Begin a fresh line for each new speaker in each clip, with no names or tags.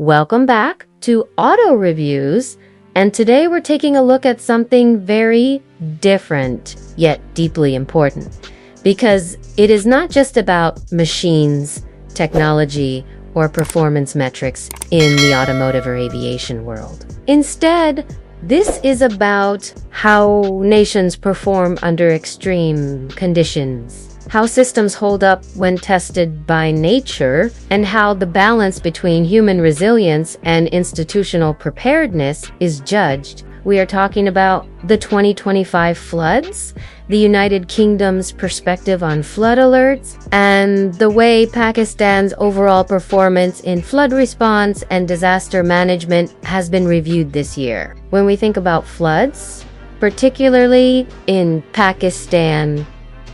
Welcome back to Auto Reviews, and today we're taking a look at something very different, yet deeply important, because it is not just about machines, technology, or performance metrics in the automotive or aviation world. Instead, this is about how nations perform under extreme conditions, how systems hold up when tested by nature, and how the balance between human resilience and institutional preparedness is judged. We are talking about the 2025 floods, the United Kingdom's perspective on flood alerts, and the way Pakistan's overall performance in flood response and disaster management has been reviewed this year. When we think about floods, particularly in Pakistan,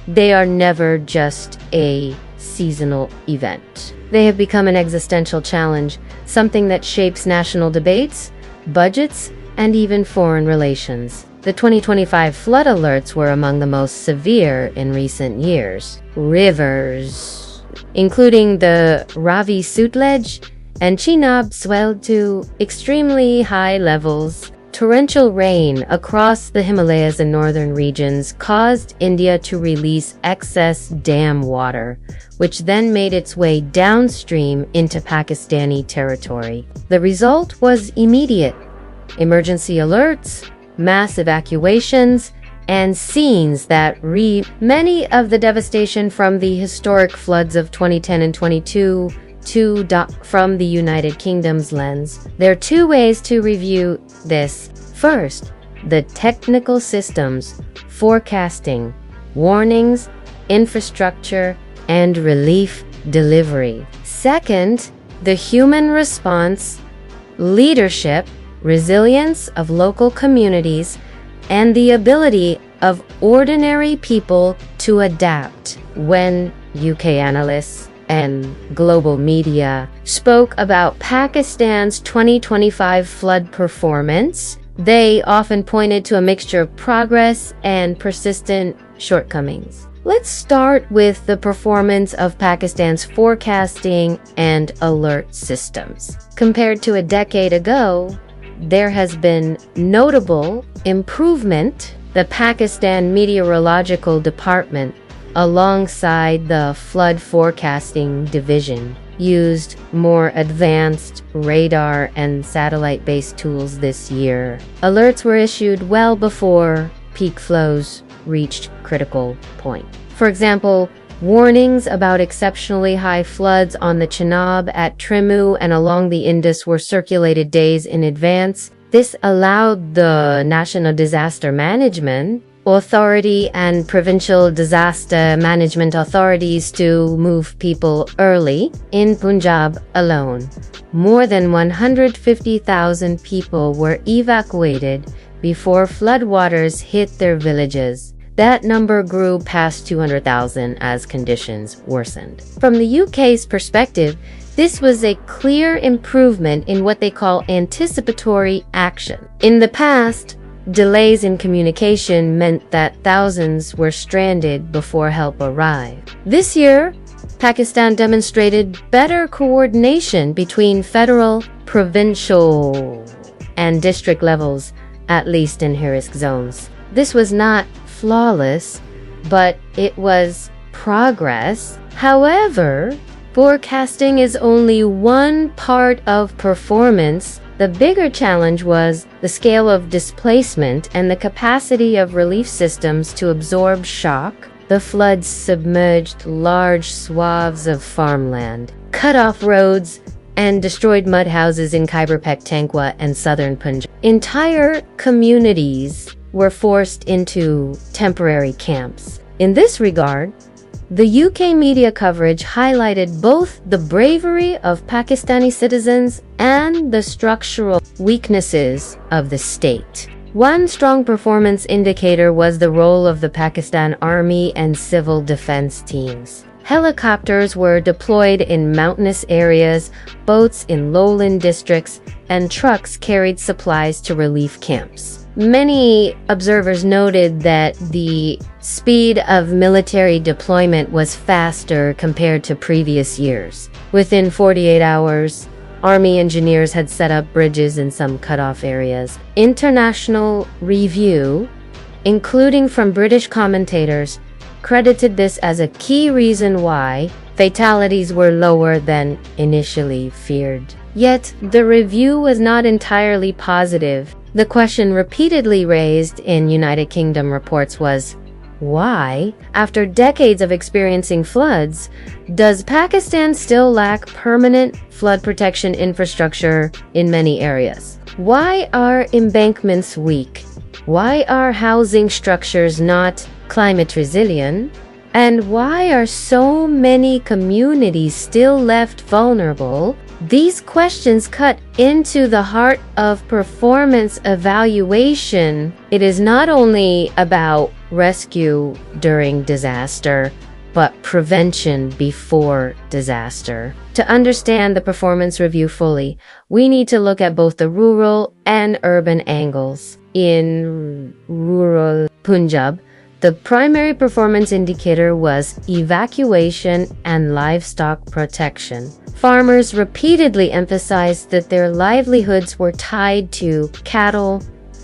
they are never just a seasonal event. They have become an existential challenge, something that shapes national debates, budgets, and even foreign relations. The 2025 flood alerts were among the most severe in recent years. Rivers, including the Ravi Sutlej and Chenab, swelled to extremely high levels. Torrential rain across the Himalayas and northern regions caused India to release excess dam water, which then made its way downstream into Pakistani territory. The result was immediate: emergency alerts, mass evacuations, and scenes that many of the devastation from the historic floods of 2010 and 22 from the United Kingdom's lens. There are two ways to review this. First, the technical systems, forecasting, warnings, infrastructure, and relief delivery. Second, the human response, leadership, resilience of local communities, and the ability of ordinary people to adapt. When UK analysts and global media spoke about Pakistan's 2025 flood performance, they often pointed to a mixture of progress and persistent shortcomings. Let's start with the performance of Pakistan's forecasting and alert systems. Compared to a decade ago, there has been notable improvement. The Pakistan Meteorological Department, alongside the Flood Forecasting Division, used more advanced radar and satellite-based tools this year. Alerts were issued well before peak flows reached critical point. For example, warnings about exceptionally high floods on the Chenab, at Trimu, and along the Indus were circulated days in advance. This allowed the National Disaster Management Authority and provincial disaster management authorities to move people early. In Punjab alone, more than 150,000 people were evacuated before floodwaters hit their villages. That number grew past 200,000 as conditions worsened. From the UK's perspective, this was a clear improvement in what they call anticipatory action. In the past, delays in communication meant that thousands were stranded before help arrived. This year, Pakistan demonstrated better coordination between federal, provincial, and district levels, at least in high-risk zones. This was not flawless, but it was progress. However, forecasting is only one part of performance. The bigger challenge was the scale of displacement and the capacity of relief systems to absorb shock. The floods submerged large swaths of farmland, cut off roads, and destroyed mud houses in Khyber Pakhtunkhwa and southern Punjab. Entire communities were forced into temporary camps. In this regard, the UK media coverage highlighted both the bravery of Pakistani citizens and the structural weaknesses of the state. One strong performance indicator was the role of the Pakistan Army and civil defense teams. Helicopters were deployed in mountainous areas, boats in lowland districts, and trucks carried supplies to relief camps. Many observers noted that the speed of military deployment was faster compared to previous years. Within 48 hours, Army engineers had set up bridges in some cut-off areas. International review, including from British commentators, credited this as a key reason why fatalities were lower than initially feared. Yet, the review was not entirely positive. The question repeatedly raised in United Kingdom reports was, why, after decades of experiencing floods, does Pakistan still lack permanent flood protection infrastructure in many areas? Why are embankments weak? Why are housing structures not climate resilient? And why are so many communities still left vulnerable? These questions cut into the heart of performance evaluation. It is not only about rescue during disaster, but prevention before disaster. To understand the performance review fully, we need to look at both the rural and urban angles. In rural Punjab, the primary performance indicator was evacuation and livestock protection. Farmers repeatedly emphasized that their livelihoods were tied to cattle,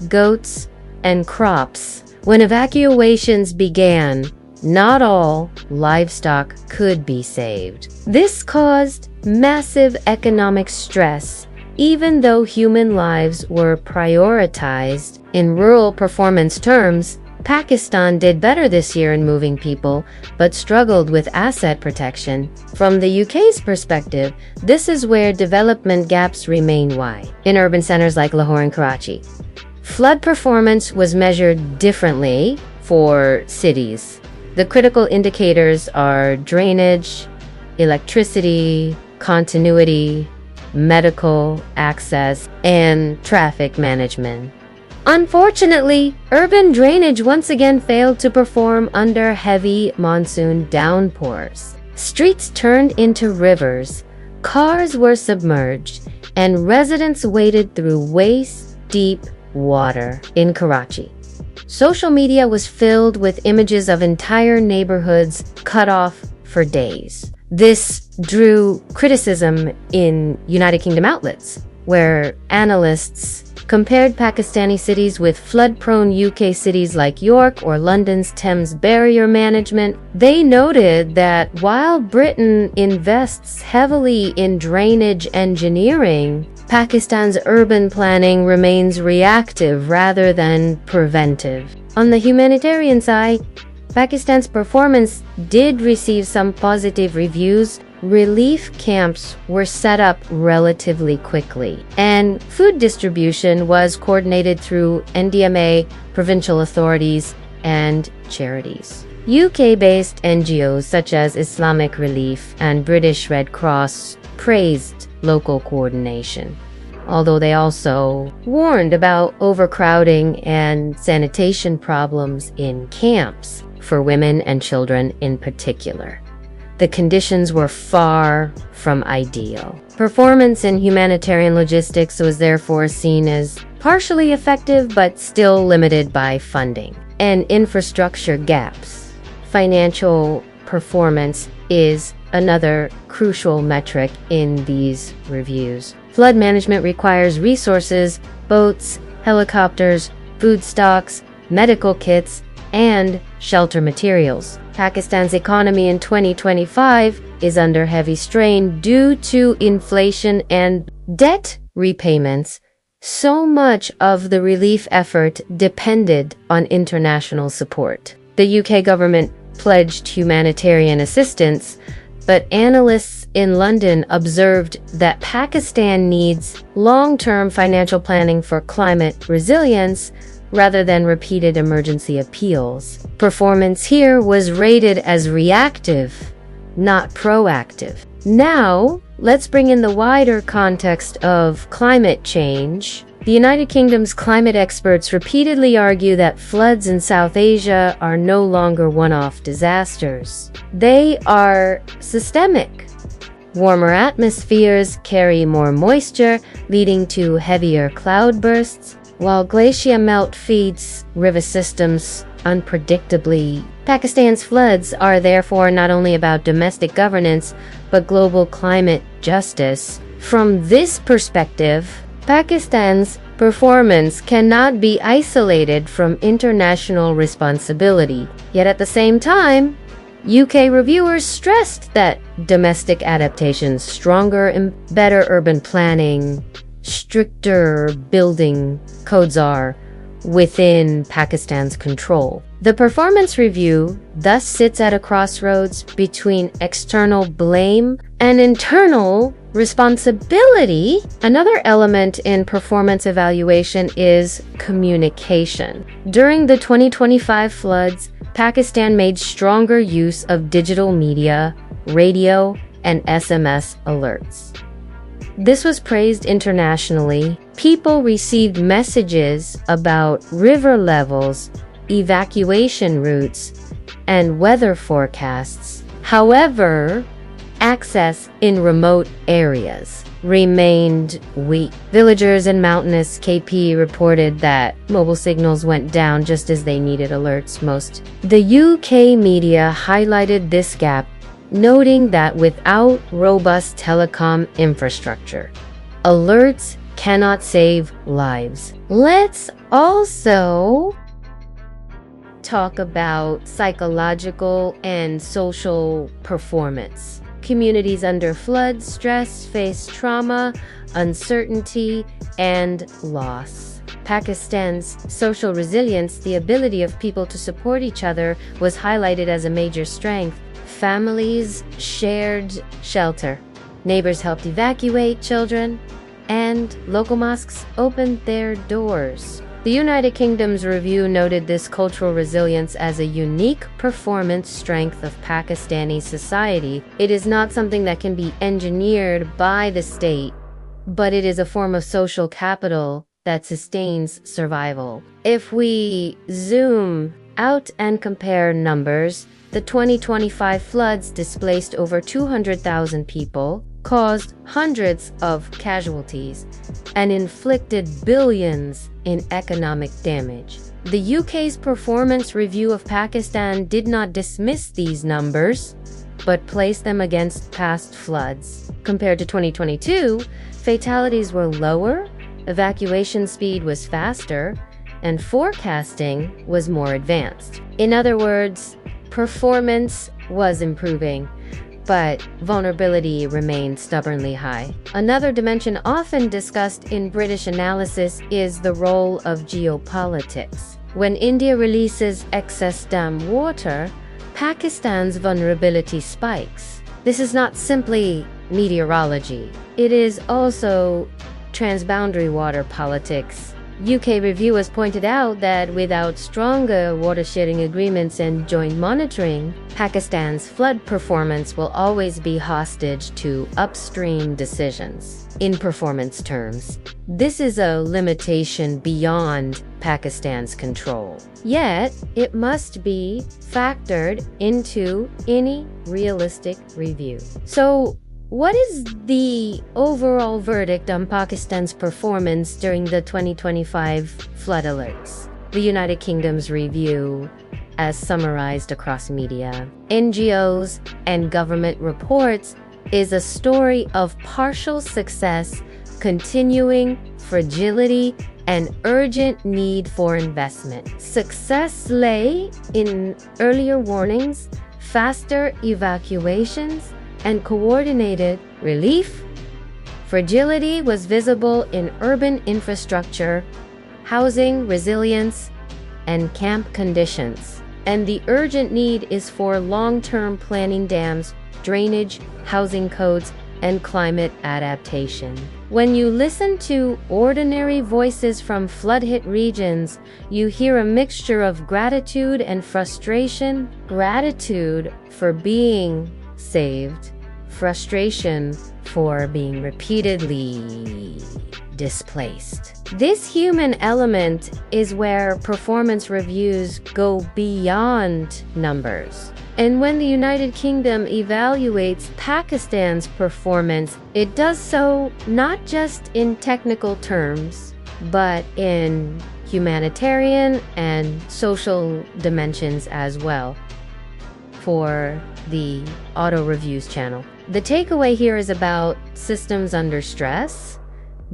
goats, and crops. When evacuations began, not all livestock could be saved. This caused massive economic stress, even though human lives were prioritized. In rural performance terms, Pakistan did better this year in moving people, but struggled with asset protection. From the UK's perspective, this is where development gaps remain wide. In urban centers like Lahore and Karachi, flood performance was measured differently for cities. The critical indicators are drainage, electricity, continuity, medical access, and traffic management. Unfortunately, urban drainage once again failed to perform under heavy monsoon downpours. Streets turned into rivers, cars were submerged, and residents waded through waist-deep water in Karachi. Social media was filled with images of entire neighborhoods cut off for days. This drew criticism in United Kingdom outlets, where analysts compared Pakistani cities with flood-prone UK cities like York or London's Thames barrier management. They noted that while Britain invests heavily in drainage engineering, Pakistan's urban planning remains reactive rather than preventive. On the humanitarian side, Pakistan's performance did receive some positive reviews. Relief camps were set up relatively quickly, and food distribution was coordinated through NDMA, provincial authorities, and charities. UK-based NGOs such as Islamic Relief and British Red Cross praised local coordination, although they also warned about overcrowding and sanitation problems in camps for women and children in particular. The conditions were far from ideal. Performance in humanitarian logistics was therefore seen as partially effective but still limited by funding and infrastructure gaps. Financial performance is another crucial metric in these reviews. Flood management requires resources, boats, helicopters, food stocks, medical kits, and shelter materials. Pakistan's economy in 2025 is under heavy strain due to inflation and debt repayments. So much of the relief effort depended on international support. The UK government pledged humanitarian assistance, but analysts in London observed that Pakistan needs long-term financial planning for climate resilience rather than repeated emergency appeals. Performance here was rated as reactive, not proactive. Now, let's bring in the wider context of climate change. The United Kingdom's climate experts repeatedly argue that floods in South Asia are no longer one-off disasters. They are systemic. Warmer atmospheres carry more moisture, leading to heavier cloudbursts, while glacier melt feeds river systems unpredictably. Pakistan's floods are therefore not only about domestic governance, but global climate justice. From this perspective, Pakistan's performance cannot be isolated from international responsibility. Yet at the same time, UK reviewers stressed that domestic adaptations, stronger and better urban planning, stricter building codes are within Pakistan's control. The performance review thus sits at a crossroads between external blame and internal responsibility. Another element in performance evaluation is communication. During the 2025 floods, Pakistan made stronger use of digital media, radio, and SMS alerts. This was praised internationally. People received messages about river levels, evacuation routes, and weather forecasts. However, access in remote areas remained weak. Villagers in mountainous KP reported that mobile signals went down just as they needed alerts most. The UK media highlighted this gap, noting that without robust telecom infrastructure, alerts cannot save lives. Let's also talk about psychological and social performance. Communities under flood stress face trauma, uncertainty, and loss. Pakistan's social resilience, the ability of people to support each other, was highlighted as a major strength. Families shared shelter, neighbors helped evacuate children, and local mosques opened their doors. The United Kingdom's review noted this cultural resilience as a unique performance strength of Pakistani society. It is not something that can be engineered by the state, but it is a form of social capital that sustains survival. If we zoom out and compare numbers, the 2025 floods displaced over 200,000 people, caused hundreds of casualties, and inflicted billions in economic damage. The UK's performance review of Pakistan did not dismiss these numbers, but placed them against past floods. Compared to 2022, fatalities were lower, evacuation speed was faster, and forecasting was more advanced. In other words, performance was improving, but vulnerability remained stubbornly high. Another dimension often discussed in British analysis is the role of geopolitics. When India releases excess dam water, Pakistan's vulnerability spikes. This is not simply meteorology. It is also transboundary water politics. UK reviewers pointed out that without stronger water-sharing agreements and joint monitoring, Pakistan's flood performance will always be hostage to upstream decisions. In performance terms, this is a limitation beyond Pakistan's control. Yet, it must be factored into any realistic review. So, what is the overall verdict on Pakistan's performance during the 2025 flood alerts? The United Kingdom's review, as summarized across media, NGOs, and government reports, is a story of partial success, continuing fragility, and urgent need for investment. Success lay in earlier warnings, faster evacuations, and coordinated relief. Fragility was visible in urban infrastructure, housing resilience, and camp conditions. And the urgent need is for long-term planning dams, drainage, housing codes, and climate adaptation. When you listen to ordinary voices from flood-hit regions, you hear a mixture of gratitude and frustration. Gratitude for being saved, frustration for being repeatedly displaced. This human element is where performance reviews go beyond numbers. And when the United Kingdom evaluates Pakistan's performance, it does so not just in technical terms, but in humanitarian and social dimensions as well. For the Auto Reviews channel. The takeaway here is about systems under stress,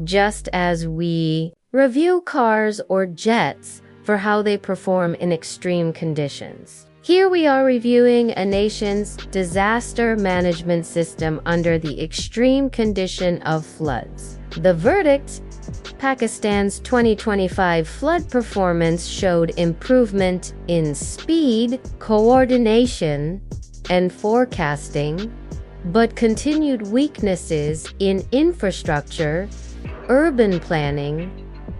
just as we review cars or jets for how they perform in extreme conditions. Here we are reviewing a nation's disaster management system under the extreme condition of floods. The verdict: Pakistan's 2025 flood performance showed improvement in speed, coordination, and forecasting, but continued weaknesses in infrastructure, urban planning,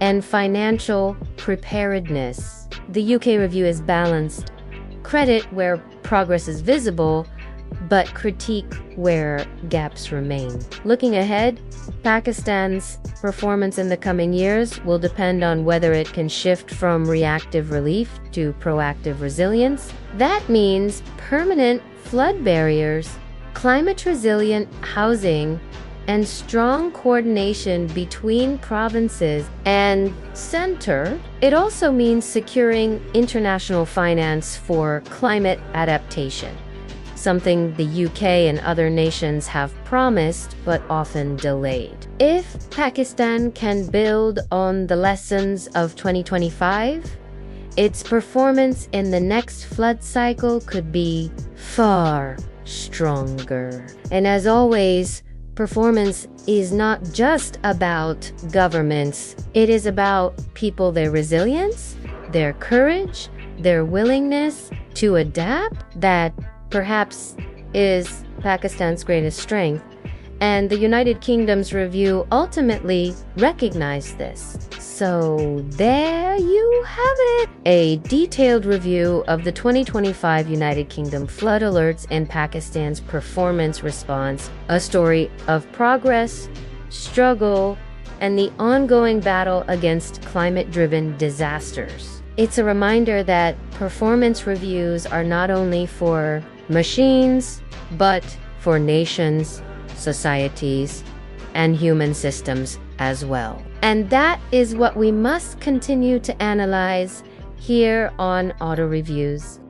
and financial preparedness. The UK review is balanced: credit where progress is visible, but critique where gaps remain. Looking ahead, Pakistan's performance in the coming years will depend on whether it can shift from reactive relief to proactive resilience. That means permanent flood barriers, climate-resilient housing, and strong coordination between provinces and center. It also means securing international finance for climate adaptation, something the UK and other nations have promised but often delayed. If Pakistan can build on the lessons of 2025, its performance in the next flood cycle could be far stronger. And as always, performance is not just about governments. It is about people, their resilience, their courage, their willingness to adapt. That perhaps is Pakistan's greatest strength. And the United Kingdom's review ultimately recognized this. So there you have it. A detailed review of the 2025 United Kingdom flood alerts and Pakistan's performance response, a story of progress, struggle, and the ongoing battle against climate-driven disasters. It's a reminder that performance reviews are not only for machines, but for nations, societies, and human systems as well. And that is what we must continue to analyze here on Auto Reviews.